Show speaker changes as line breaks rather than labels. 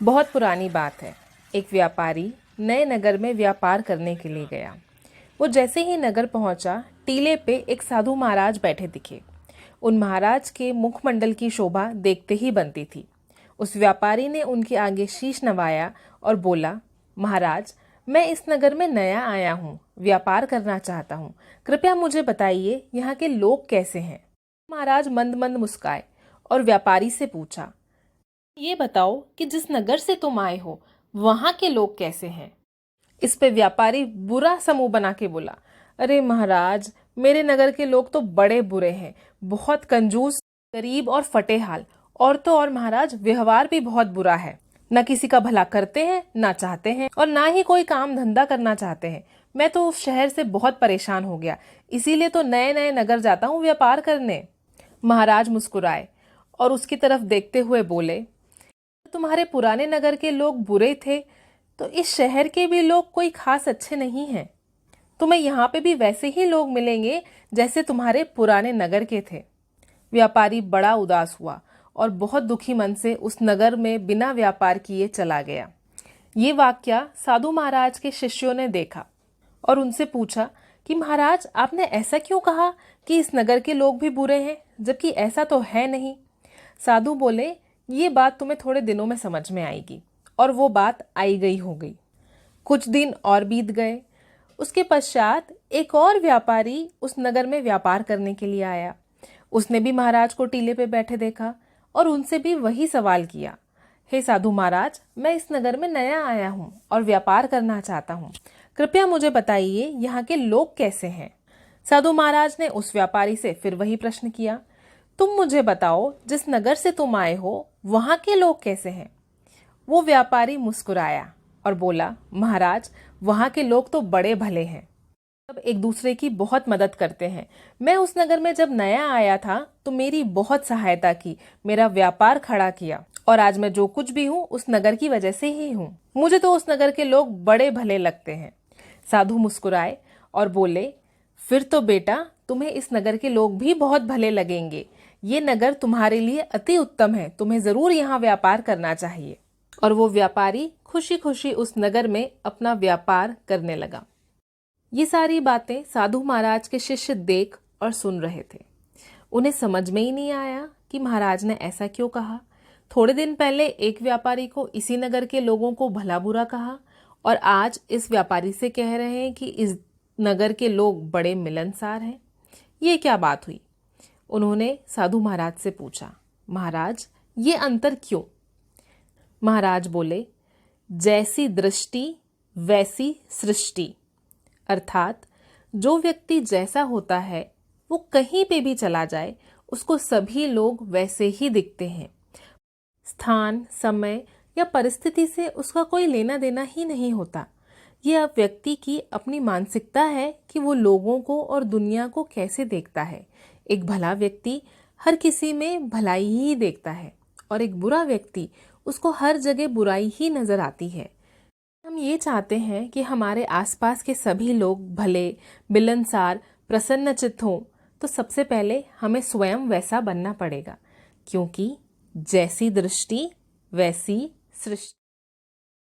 बहुत पुरानी बात है। एक व्यापारी नए नगर में व्यापार करने के लिए गया। वो जैसे ही नगर पहुंचा, टीले पे एक साधु महाराज बैठे दिखे। उन महाराज के मुखमंडल की शोभा देखते ही बनती थी। उस व्यापारी ने उनके आगे शीश नवाया और बोला, महाराज, मैं इस नगर में नया आया हूँ, व्यापार करना चाहता हूँ। कृपया मुझे बताइए, यहाँ के लोग कैसे हैं। महाराज मंद मंद मुस्काए और व्यापारी से पूछा, ये बताओ कि जिस नगर से तुम आए हो वहां के लोग कैसे हैं। इस पे व्यापारी बुरा सा मुंह बना के बोला, अरे महाराज, मेरे नगर के लोग तो बड़े बुरे हैं, बहुत कंजूस, गरीब और फटे हाल। और तो और महाराज, व्यवहार भी बहुत बुरा है। न किसी का भला करते हैं, ना चाहते हैं, और ना ही कोई काम धंधा करना चाहते हैं। मैं तो उस शहर से बहुत परेशान हो गया, इसीलिए तो नए नए नगर जाता हूँ व्यापार करने। महाराज मुस्कुराए और उसकी तरफ देखते हुए बोले, तुम्हारे पुराने नगर के लोग बुरे थे तो इस शहर के भी लोग कोई खास अच्छे नहीं हैं। तुम्हें यहाँ पे भी वैसे ही लोग मिलेंगे जैसे तुम्हारे पुराने नगर के थे। व्यापारी बड़ा उदास हुआ और बहुत दुखी मन से उस नगर में बिना व्यापार किए चला गया। ये वाकया साधु महाराज के शिष्यों ने देखा और उनसे पूछा कि महाराज, आपने ऐसा क्यों कहा कि इस नगर के लोग भी बुरे हैं, जबकि ऐसा तो है नहीं। साधु बोले, ये बात तुम्हें थोड़े दिनों में समझ में आएगी। और वो बात आई गई हो गई। कुछ दिन और बीत गए। उसके पश्चात एक और व्यापारी उस नगर में व्यापार करने के लिए आया। उसने भी महाराज को टीले पे बैठे देखा और उनसे भी वही सवाल किया, हे साधु महाराज, मैं इस नगर में नया आया हूँ और व्यापार करना चाहता हूँ। कृपया मुझे बताइए, यहाँ के लोग कैसे हैं। साधु महाराज ने उस व्यापारी से फिर वही प्रश्न किया, तुम मुझे बताओ, जिस नगर से तुम आए हो वहां के लोग कैसे हैं। वो व्यापारी मुस्कुराया और बोला, महाराज, वहां के लोग तो बड़े भले हैं, सब एक दूसरे की बहुत मदद करते हैं। मैं उस नगर में जब नया आया था तो मेरी बहुत सहायता की, मेरा व्यापार खड़ा किया, और आज मैं जो कुछ भी हूँ उस नगर की वजह से ही हूँ। मुझे तो उस नगर के लोग बड़े भले लगते हैं। साधु मुस्कुराए और बोले, फिर तो बेटा, तुम्हें इस नगर के लोग भी बहुत भले लगेंगे। ये नगर तुम्हारे लिए अति उत्तम है, तुम्हें जरूर यहाँ व्यापार करना चाहिए। और वो व्यापारी खुशी खुशी उस नगर में अपना व्यापार करने लगा। ये सारी बातें साधु महाराज के शिष्य देख और सुन रहे थे। उन्हें समझ में ही नहीं आया कि महाराज ने ऐसा क्यों कहा। थोड़े दिन पहले एक व्यापारी को इसी नगर के लोगों को भला बुरा कहा, और आज इस व्यापारी से कह रहे हैं कि इस नगर के लोग बड़े मिलनसार हैं। ये क्या बात हुई। उन्होंने साधु महाराज से पूछा, महाराज, ये अंतर क्यों। महाराज बोले, जैसी दृष्टि वैसी सृष्टि। अर्थात जो व्यक्ति जैसा होता है वो कहीं पे भी चला जाए, उसको सभी लोग वैसे ही दिखते हैं। स्थान, समय या परिस्थिति से उसका कोई लेना देना ही नहीं होता। ये अब व्यक्ति की अपनी मानसिकता है कि वो लोगों को और दुनिया को कैसे देखता है। एक भला व्यक्ति हर किसी में भलाई ही देखता है, और एक बुरा व्यक्ति, उसको हर जगह बुराई ही नजर आती है। हम ये चाहते हैं कि हमारे आसपास के सभी लोग भले, मिलनसार, प्रसन्नचित्त हों, तो सबसे पहले हमें स्वयं वैसा बनना पड़ेगा, क्योंकि जैसी दृष्टि वैसी सृष्टि।